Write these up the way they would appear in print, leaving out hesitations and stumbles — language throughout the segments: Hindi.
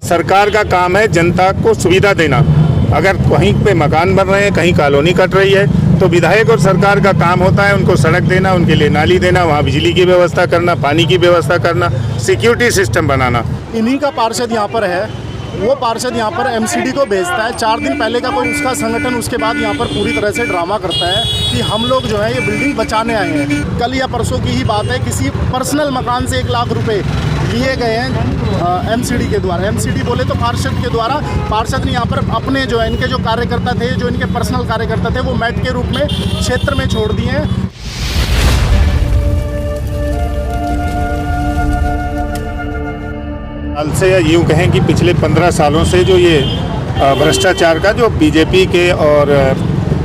सरकार का काम है जनता को सुविधा देना। अगर कहीं पे मकान बन रहे हैं, कहीं कॉलोनी कट रही है, तो विधायक और सरकार का काम होता है उनको सड़क देना, उनके लिए नाली देना, वहाँ बिजली की व्यवस्था करना, पानी की व्यवस्था करना, सिक्योरिटी सिस्टम बनाना। इन्हीं का पार्षद यहाँ पर है, वो पार्षद यहाँ पर एमसीडी को भेजता है। 4 दिन पहले का कोई उसका संगठन उसके बाद यहाँ पर पूरी तरह से ड्रामा करता है कि हम लोग जो है ये बिल्डिंग बचाने आए हैं। कल या परसों की ही बात है, किसी पर्सनल मकान से 1 लाख रुपए लिए गए हैं एमसीडी के द्वारा। एमसीडी बोले तो पार्षद के द्वारा। पार्षद ने यहाँ पर अपने जो है इनके जो कार्यकर्ता थे, जो इनके पर्सनल कार्यकर्ता थे, वो मैट के रूप में क्षेत्र में छोड़ दिए हैं। हाल से यूँ कहें कि पिछले 15 सालों से जो ये भ्रष्टाचार का जो बीजेपी के और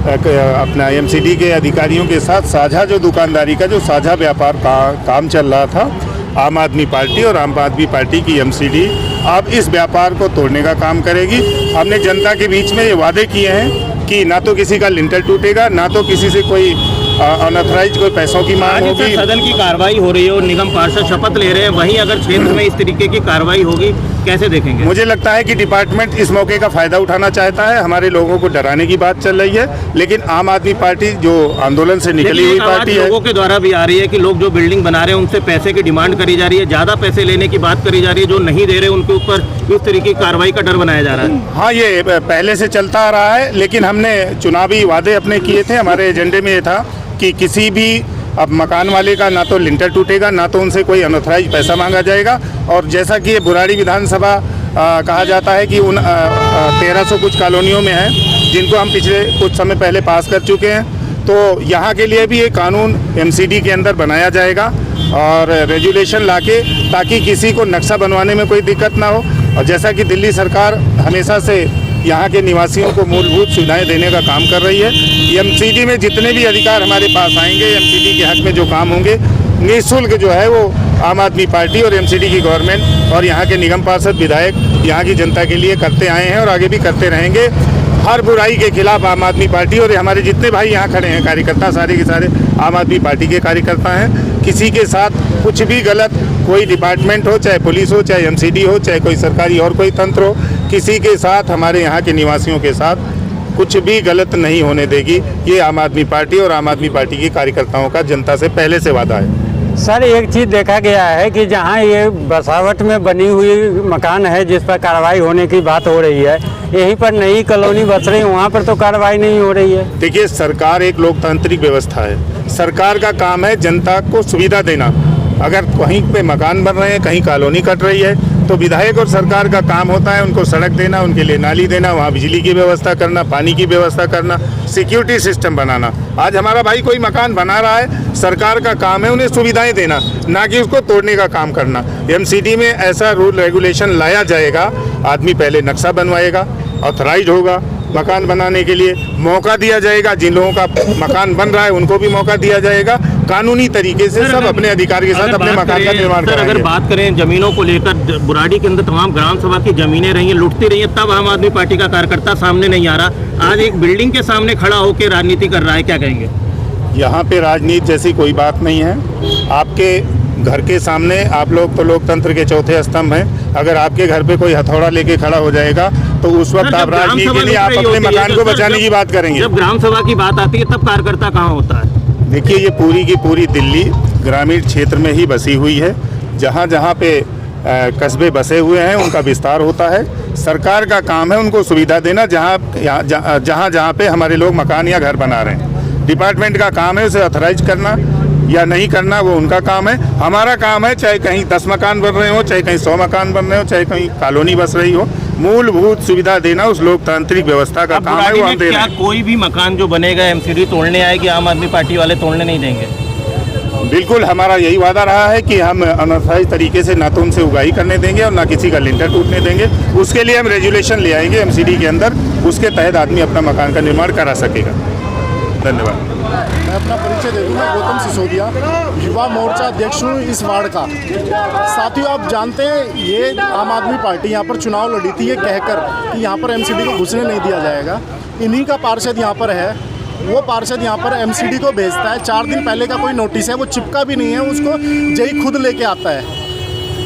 अपना एमसीडी के अधिकारियों के साथ साझा जो दुकानदारी का जो साझा व्यापार का काम चल रहा था, आम आदमी पार्टी और आम आदमी पार्टी की एमसीडी अब इस व्यापार को तोड़ने का काम करेगी। हमने जनता के बीच में ये वादे किए हैं कि ना तो किसी का लिंटर टूटेगा, ना तो किसी से कोई अनऑथराइज कोई पैसों की मांग होगी। सदन की कार्रवाई हो रही है और निगम पार्षद शपथ ले रहे हैं, वहीं अगर क्षेत्र में इस तरीके की कार्रवाई होगी, कैसे देखेंगे? मुझे लगता है कि डिपार्टमेंट इस मौके का फायदा उठाना चाहता है। हमारे लोगों को डराने की बात चल रही है, लेकिन आम आदमी पार्टी जो आंदोलन से निकली हुई पार्टी है, लोगों के द्वारा भी आ रही है कि लोग जो बिल्डिंग बना रहे हैं उनसे पैसे की डिमांड करी जा रही है, ज्यादा पैसे लेने की बात करी जा रही है, जो नहीं दे रहे उनके ऊपर इस तरीके की कार्रवाई का डर बनाया जा रहा है। हाँ, ये पहले से चलता आ रहा है, लेकिन हमने चुनावी वादे अपने किए थे। हमारे एजेंडे में ये था कि किसी भी अब मकान वाले का ना तो लिंटर टूटेगा, ना तो उनसे कोई अनऑथराइज पैसा मांगा जाएगा। और जैसा कि ये बुराड़ी विधानसभा कहा जाता है कि उन 1300 कुछ कॉलोनियों में है जिनको हम पिछले कुछ समय पहले पास कर चुके हैं, तो यहाँ के लिए भी ये कानून एमसीडी के अंदर बनाया जाएगा और रेजुलेशन लाके, ताकि किसी को नक्शा बनवाने में कोई दिक्कत ना हो। और जैसा कि दिल्ली सरकार हमेशा से यहाँ के निवासियों को मूलभूत सुविधाएं देने का काम कर रही है, एमसीडी में जितने भी अधिकार हमारे पास आएंगे, एमसीडी के हक में जो काम होंगे, निःशुल्क जो है वो आम आदमी पार्टी और एमसीडी की गवर्नमेंट और यहाँ के निगम पार्षद विधायक यहाँ की जनता के लिए करते आए हैं और आगे भी करते रहेंगे। हर बुराई के खिलाफ आम आदमी पार्टी और हमारे जितने भाई यहाँ खड़े हैं कार्यकर्ता, सारे के सारे आम आदमी पार्टी के कार्यकर्ता हैं। किसी के साथ कुछ भी गलत, कोई डिपार्टमेंट हो, चाहे पुलिस हो, चाहे एमसीडी हो, चाहे कोई सरकारी और कोई तंत्र हो, किसी के साथ, हमारे यहाँ के निवासियों के साथ कुछ भी गलत नहीं होने देगी। ये आम आदमी पार्टी और आम आदमी पार्टी के कार्यकर्ताओं का जनता से पहले से वादा है। सर, एक चीज़ देखा गया है कि जहां ये बसावट में बनी हुई मकान है जिस पर कार्रवाई होने की बात हो रही है, यहीं पर नई कॉलोनी बस रही है, वहाँ पर तो कार्रवाई नहीं हो रही है। देखिए, सरकार एक लोकतांत्रिक व्यवस्था है। सरकार का काम है जनता को सुविधा देना। अगर कहीं पे मकान बन रहे हैं, कहीं कॉलोनी कट रही है, तो विधायक और सरकार का काम होता है उनको सड़क देना, उनके लिए नाली देना, वहाँ बिजली की व्यवस्था करना, पानी की व्यवस्था करना, सिक्योरिटी सिस्टम बनाना। आज हमारा भाई कोई मकान बना रहा है, सरकार का काम है उन्हें सुविधाएं देना, ना कि उसको तोड़ने का काम करना। एमसीडी में ऐसा रूल रेगुलेशन लाया जाएगा, आदमी पहले नक्शा बनवाएगा, ऑथराइज होगा, मकान बनाने के लिए मौका दिया जाएगा। जिन लोगों का मकान बन रहा है उनको भी मौका दिया जाएगा। कानूनी तरीके से सब अपने अधिकार के साथ अपने मकान का निर्माण करेंगे। अगर बात करें जमीनों को लेकर, बुराड़ी के अंदर तमाम ग्राम सभा की जमीनें रही हैं, लुटती रही हैं, तब आम आदमी पार्टी का कार्यकर्ता सामने नहीं आ रहा। आज एक बिल्डिंग के सामने खड़ा होकर राजनीति कर रहा है, क्या कहेंगे? यहाँ पे राजनीति जैसी कोई बात नहीं है। आपके घर के सामने, आप लोग तो लोकतंत्र के चौथे स्तंभ हैं। अगर आपके घर पे कोई हथौड़ा लेके खड़ा हो जाएगा तो उस वक्त आप राजनीति के लिए आप अपने मकान को बचाने की बात करेंगे। जब ग्राम सभा की बात आती है तब कार्यकर्ता कहाँ होता है? देखिए, ये पूरी की पूरी दिल्ली ग्रामीण क्षेत्र में ही बसी हुई है। जहाँ जहाँ पे कस्बे बसे हुए हैं उनका विस्तार होता है। सरकार का काम है उनको सुविधा देना, जहाँ पे हमारे लोग मकान या घर बना रहे हैं। डिपार्टमेंट का काम है उसे ऑथराइज करना या नहीं करना, वो उनका काम है। हमारा काम है, चाहे कहीं 10 मकान बन रहे हो, चाहे कहीं 100 मकान बन रहे हो, चाहे कहीं कॉलोनी बस रही हो, मूलभूत सुविधा देना उस लोकतांत्रिक व्यवस्था का काम है, वो हम दे रहे हैं। कोई भी मकान जो बनेगा एमसीडी तोड़ने आएगी, आम आदमी पार्टी वाले तोड़ने नहीं देंगे? बिल्कुल, हमारा यही वादा रहा है कि हम अनऑथराइज तरीके से ना तो उनसे उगाही करने देंगे और ना किसी का लिंटर टूटने देंगे। उसके लिए हम रेजुलेशन ले आएंगे एमसीडी के अंदर, उसके तहत आदमी अपना मकान का निर्माण करा सकेगा। धन्यवाद। मैं अपना परिचय दे दूँ। मैं गौतम सिसोदिया, युवा मोर्चा अध्यक्ष हूँ इस वार्ड का। साथियों, आप जानते हैं ये आम आदमी पार्टी यहाँ पर चुनाव लड़ी थी ये कहकर कि यहाँ पर एमसीडी को घुसने नहीं दिया जाएगा। इन्हीं का पार्षद यहाँ पर है, वो पार्षद यहाँ पर एमसीडी को भेजता है। 4 दिन पहले का कोई नोटिस है, वो चिपका भी नहीं है, उसको जय खुद लेके आता है।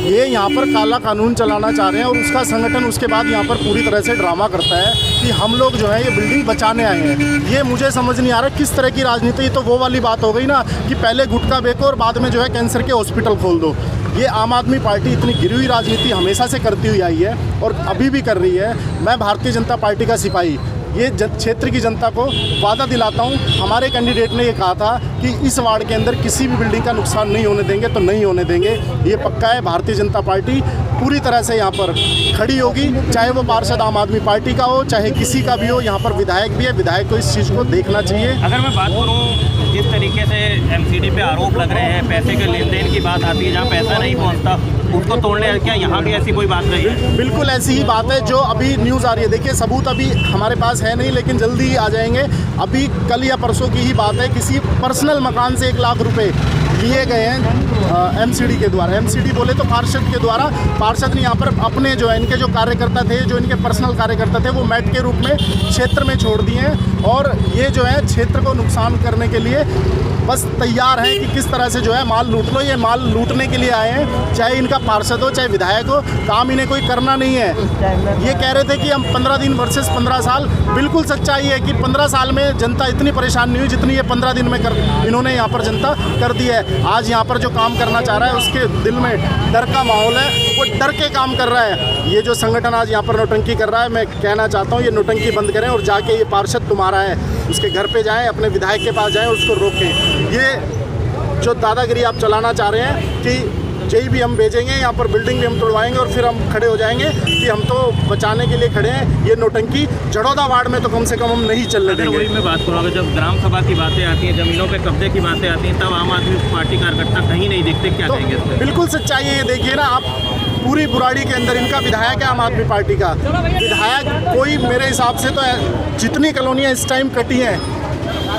ये यहाँ पर काला कानून चलाना चाह रहे हैं और उसका संगठन उसके बाद यहाँ पर पूरी तरह से ड्रामा करता है कि हम लोग जो है ये बिल्डिंग बचाने आए हैं। ये मुझे समझ नहीं आ रहा किस तरह की राजनीति। ये तो वो वाली बात हो गई ना कि पहले गुटखा बेचो और बाद में जो है कैंसर के हॉस्पिटल खोल दो। ये आम आदमी पार्टी इतनी गिरी हुई राजनीति हमेशा से करती हुई आई है और अभी भी कर रही है। मैं भारतीय जनता पार्टी का सिपाही ये क्षेत्र की जनता को वादा दिलाता हूँ। हमारे कैंडिडेट ने ये कहा था कि इस वार्ड के अंदर किसी भी बिल्डिंग का नुकसान नहीं होने देंगे, तो नहीं होने देंगे। ये पक्का है। भारतीय जनता पार्टी पूरी तरह से यहाँ पर खड़ी होगी, चाहे वो पार्षद आम आदमी पार्टी का हो, चाहे किसी का भी हो। यहाँ पर विधायक भी है, विधायक को इस चीज़ को देखना चाहिए। अगर मैं बात करूँ जिस तरीके से एमसीडी पे आरोप लग रहे हैं, पैसे के लेन देन की बात आती है, जहाँ पैसा नहीं पहुँचता उसको तोड़ने, क्या यहाँ भी ऐसी कोई बात नहीं है? बिल्कुल ऐसी ही बात है जो अभी न्यूज़ आ रही है। देखिए सबूत अभी हमारे पास है नहीं, लेकिन जल्दी ही आ जाएंगे। अभी कल या परसों की ही बात है, किसी पर्सनल मकान से 1 लाख रुपए लिए गए हैं एमसीडी के द्वारा। एमसीडी बोले तो पार्षद के द्वारा। पार्षद ने यहाँ पर अपने जो है इनके जो कार्यकर्ता थे, जो इनके पर्सनल कार्यकर्ता थे, वो मैट के रूप में क्षेत्र में छोड़ दिए हैं और ये जो है क्षेत्र को नुकसान करने के लिए बस तैयार हैं कि किस तरह से जो है माल लूट लो। ये माल लूटने के लिए आए हैं, चाहे इनका पार्षद हो चाहे विधायक हो। काम इन्हें कोई करना नहीं है। ये कह रहे थे कि हम 15 दिन वर्सेस 15 साल। बिल्कुल सच्चाई है कि 15 साल में जनता इतनी परेशान नहीं हुई जितनी ये 15 दिन में इन्होंने यहाँ पर जनता कर दी है। आज यहाँ पर जो काम करना चाह रहा है उसके दिल में डर का माहौल है, वो डर के काम कर रहा है। ये जो संगठन आज यहाँ पर नौटंकी कर रहा है, मैं कहना चाहता हूँ ये नौटंकी बंद करें और जाके ये पार्षद तुम्हारा है उसके घर पे जाएं, अपने विधायक के पास जाएं, उसको रोकें। ये जो दादागिरी आप चलाना चाह रहे हैं कि जेई भी हम भेजेंगे, यहाँ पर बिल्डिंग भी हम तोड़वाएंगे और फिर हम खड़े हो जाएंगे कि हम तो बचाने के लिए खड़े हैं, ये नौटंकी जड़ौदा वार्ड में तो कम से कम हम नहीं चलने देंगे। वही मैं बात करूँगा, जब ग्राम सभा की बातें आती हैं, ज़मीनों पे कब्जे की बातें आती हैं, तब आम आदमी पार्टी कार्यकर्ता कहीं नहीं दिखते। क्या कहेंगे इस पे? बिल्कुल सच्चाई है। ये देखिए ना आप, पूरी बुराड़ी के अंदर इनका विधायक है आम आदमी पार्टी का। विधायक कोई मेरे हिसाब से तो जितनी कॉलोनियाँ इस टाइम कटी हैं,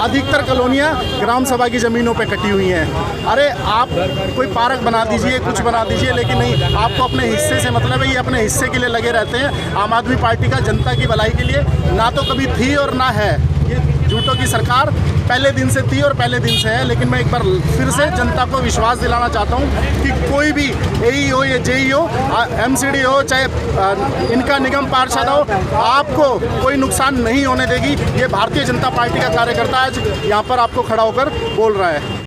अधिकतर कॉलोनियाँ ग्राम सभा की ज़मीनों पे कटी हुई हैं। अरे आप कोई पार्क बना दीजिए, कुछ बना दीजिए, लेकिन नहीं, आपको अपने हिस्से से मतलब है। ये अपने हिस्से के लिए लगे रहते हैं। आम आदमी पार्टी का जनता की भलाई के लिए ना तो कभी थी और ना है। ये झूठों की सरकार पहले दिन से थी और पहले दिन से है। लेकिन मैं एक बार फिर से जनता को विश्वास दिलाना चाहता हूँ कि कोई भी एई हो या जेई हो, एमसीडी हो, चाहे इनका निगम पार्षद हो, आपको कोई नुकसान नहीं होने देगी। ये भारतीय जनता पार्टी का कार्यकर्ता आज यहाँ पर आपको खड़ा होकर बोल रहा है।